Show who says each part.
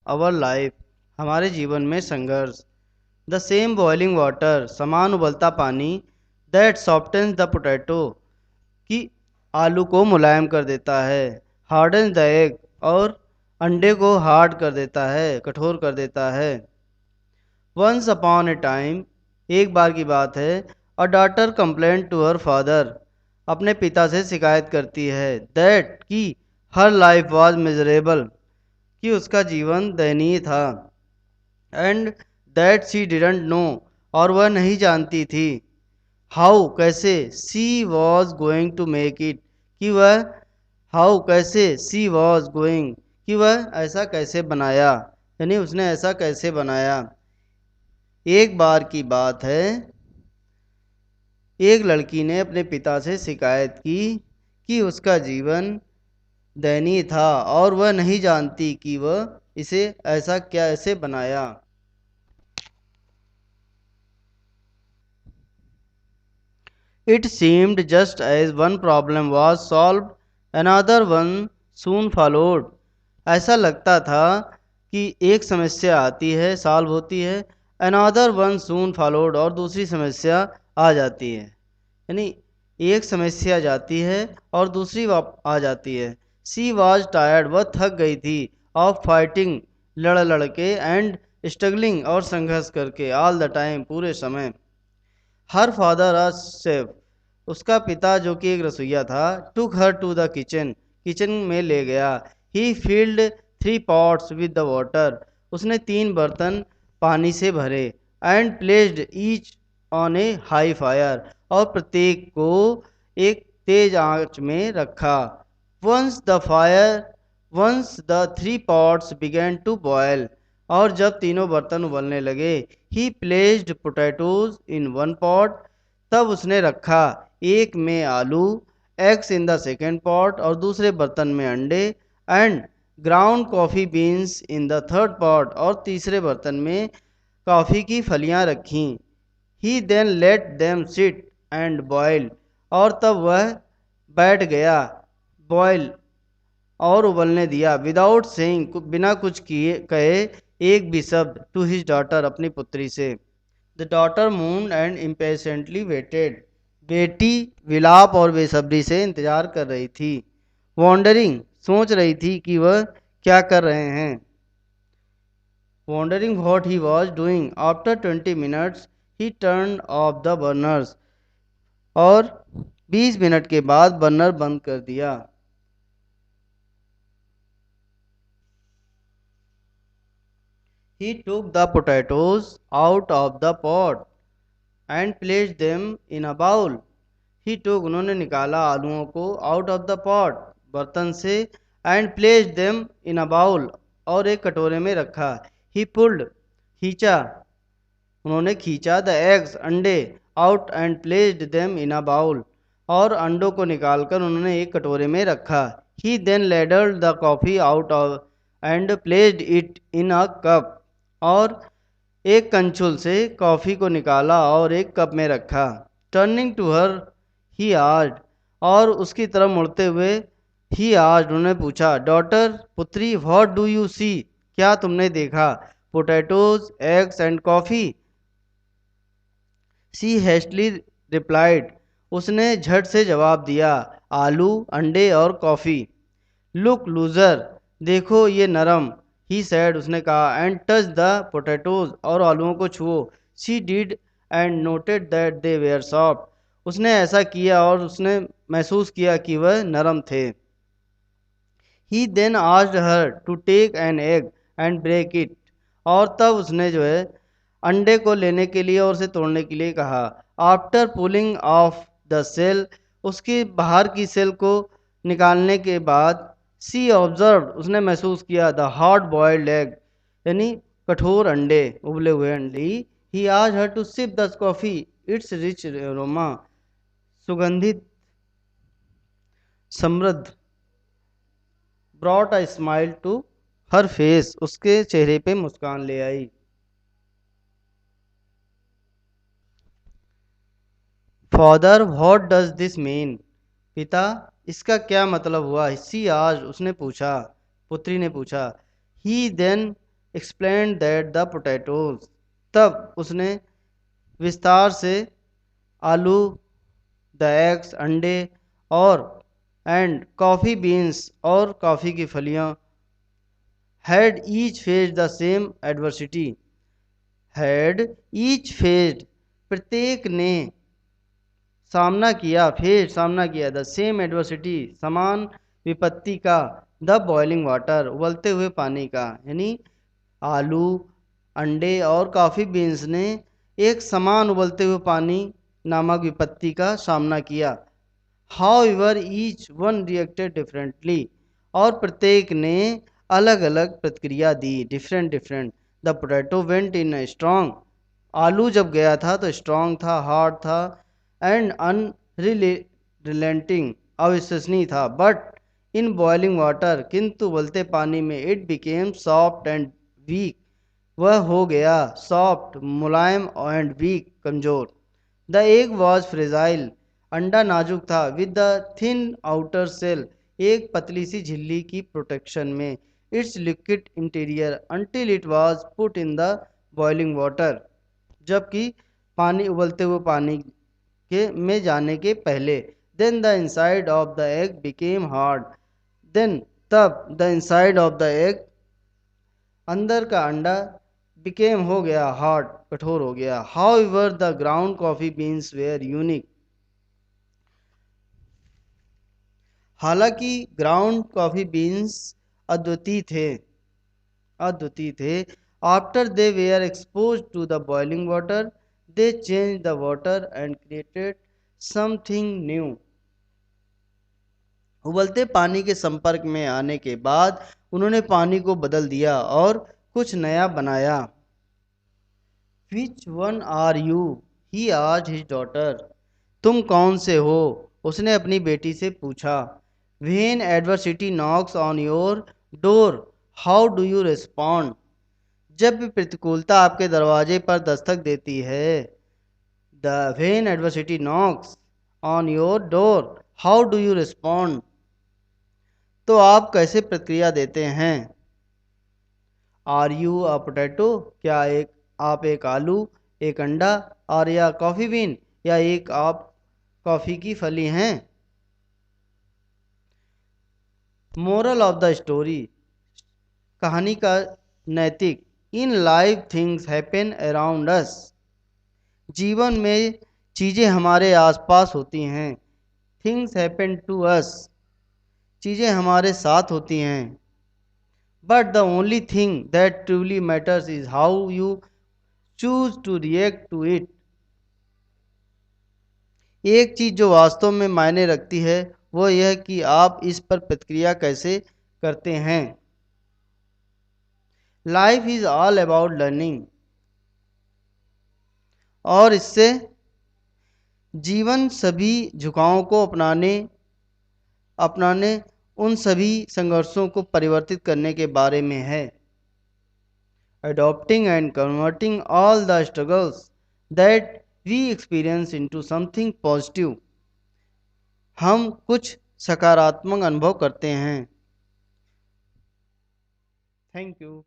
Speaker 1: Our life, हमारे जीवन में संघर्ष। द सेम बॉइलिंग वाटर, समान उबलता पानी। दैट सॉफ्टन्स द पोटैटो, कि आलू को मुलायम कर देता है। हार्डन द एग, और अंडे को हार्ड कर देता है, कठोर कर देता है। वंस अपॉन ए टाइम, एक बार की बात है। A daughter complain to her father, अपने पिता से शिकायत करती है। दैट, कि हर लाइफ वॉज मिजरेबल, कि उसका जीवन दयनीय था। And that she didn't know, और वह नहीं जानती थी। हाउ, कैसे। She was going to make it, कि वह हाउ कैसे सी वॉज गोइंग, कि वह ऐसा कैसे बनाया, यानी उसने ऐसा कैसे बनाया। एक बार की बात है, एक लड़की ने अपने पिता से शिकायत की कि उसका जीवन दयनीय था और वह नहीं जानती कि वह इसे ऐसा कैसे बनाया। It seemed just as one problem was solved, another one soon followed. ऐसा लगता था कि एक समस्या आती है, सॉल्व होती है, another one soon followed, और दूसरी समस्या आ जाती है। यानी एक समस्या जाती है और दूसरी आ जाती है। सी वॉज टायर्ड, वह थक गई थी। ऑफ फाइटिंग, लड़ लड़ के। एंड स्ट्रगलिंग, और संघर्ष करके। ऑल द टाइम, पूरे समय। हर फादर अ शेफ, उसका पिता जो कि एक रसोइया था, took her to the kitchen, kitchen में ले गया। He filled 3 pots with the water, उसने 3 बर्तन पानी से भरे। And placed each on a high fire, और प्रत्येक को एक तेज आंच में रखा। Once the fire once the 3 pots began to boil, और जब तीनों बर्तन उबलने लगे। He placed potatoes in 1 pot, तब उसने रखा एक में आलू। Eggs in the 2nd pot, और दूसरे बर्तन में अंडे। And ground coffee beans in the 3rd pot, और तीसरे बर्तन में कॉफ़ी की फलियां रखीं। He then let them sit and boil, और तब वह बैठ गया, बॉयल, और उबलने दिया। विदाउट सेइंग, बिना कुछ किए कहे एक भी शब्द। टू हिज डॉटर, अपनी पुत्री से। The daughter moaned and impatiently waited, बेटी विलाप और बेसब्री से इंतजार कर रही थी। वॉन्डरिंग, सोच रही थी कि वह क्या कर रहे हैं। Wondering what he was doing. After 20 minutes he turn off the burners, और 20 मिनट के बाद बर्नर बंद कर दिया। He took the potatoes out of the pot and placed them in a bowl. He took, उन्होंने निकाला आलूओं को, out of the pot, बर्तन से, and placed them in a bowl, और एक कटोरे में रखा। He pulled, खींचा, उन्होंने खींचा, the eggs, अंडे, out and placed them in a bowl, और अंडों को निकालकर उन्होंने एक कटोरे में रखा। He then ladled the coffee out of and placed it in a cup, और एक कंचुल से कॉफ़ी को निकाला और एक कप में रखा। Turning to her he asked, और उसकी तरफ मुड़ते हुए ही आस्क्ड, उन्होंने पूछा। डॉटर, पुत्री, व्हाट डू यू सी, क्या तुमने देखा। Potatoes, eggs and coffee, she hastily replied, उसने झट से जवाब दिया। आलू, अंडे और कॉफ़ी। लुक लूजर, देखो ये नरम। ही सैड, उसने कहा। एंड टच द पोटैटोज, और आलूओं को छुओ। She did and noted that they were soft, उसने ऐसा किया और उसने महसूस किया कि वह नरम थे। He then asked her to take an egg and break it, और तब उसने जो है अंडे को लेने के लिए और उसे तोड़ने के लिए कहा। After pulling off the shell, उसकी बाहर की सेल को निकालने के बाद। सी ऑब्जर्व, उसने महसूस किया। द हॉट बॉइल्ड एग, यानी कठोर अंडे, उबले हुए अंडे। ही आज her to sip the coffee, its rich aroma, सुगंधित, समृद्ध। Brought a smile to her face, उसके चेहरे पे मुस्कान ले आई। Father, what does this mean, पिता, इसका क्या मतलब हुआ। सी आज, उसने पूछा, पुत्री ने पूछा। ही then explained that the potatoes, तब उसने विस्तार से आलू, द एग्स, अंडे और एंड कॉफ़ी बीन्स और कॉफ़ी की फलियां had each faced the same adversity, had each faced प्रत्येक ने सामना किया द सेम एडवर्सिटी समान विपत्ति का, द बॉइलिंग वाटर उबलते हुए पानी का, यानी आलू, अंडे और कॉफ़ी बीन्स ने एक समान उबलते हुए पानी नामक विपत्ति का सामना किया। However each one reacted differently, और प्रत्येक ने अलग अलग प्रतिक्रिया दी, different different. The potato went in strong, आलू जब गया था तो स्ट्रॉन्ग था, हार्ड था एंड अनरिलेंटिंग, अविश्वसनीय था। बट इन बॉइलिंग वाटर, किंतु उबलते पानी में, it became soft and weak, वह हो गया सॉफ्ट मुलायम एंड वीक कमजोर। द एग वॉज फ्रेजाइल, अंडा नाजुक था, with the thin outer shell, एक पतली सी झिल्ली की प्रोटेक्शन में, its liquid interior until it was put in the boiling water, जबकि पानी उबलते हुए पानी के में जाने के पहले। Then the inside of the egg became hard, then तब the inside of the egg अंदर का अंडा बिकेम हो गया हार्ड, कठोर हो गया। However the ground coffee beans were unique, हालांकि ग्राउंड कॉफी बीन्स अद्वितीय थे। After they were expose to the boiling water, they change the water and created something new, उबलते पानी के संपर्क में आने के बाद उन्होंने पानी को बदल दिया और कुछ नया बनाया। Which one are you, he asked his daughter, तुम कौन से हो, उसने अपनी बेटी से पूछा। When adversity knocks on your door, how do you respond, जब भी प्रतिकूलता आपके दरवाजे पर दस्तक देती है, the when adversity knocks on your door, how do you respond, तो आप कैसे प्रतिक्रिया देते हैं। आर यू अ पोटैटो, क्या आप एक आलू, एक अंडा, और या कॉफ़ी बीन, या एक आप कॉफ़ी की फली हैं। मोरल ऑफ द स्टोरी, कहानी का नैतिक, in life things happen around us, जीवन में चीज़ें हमारे आसपास होती हैं। थिंग्स हैपन टू अस, चीज़ें हमारे साथ होती हैं। But the only thing that truly matters is how you choose to react to it, एक चीज़ जो वास्तव में मायने रखती है वो यह कि आप इस पर प्रतिक्रिया कैसे करते हैं। Life is all about learning, और इससे जीवन सभी झुकावों को अपनाने उन सभी संघर्षों को परिवर्तित करने के बारे में है। Adopting and converting all the struggles that we experience into something positive, हम कुछ सकारात्मक अनुभव करते हैं। Thank you.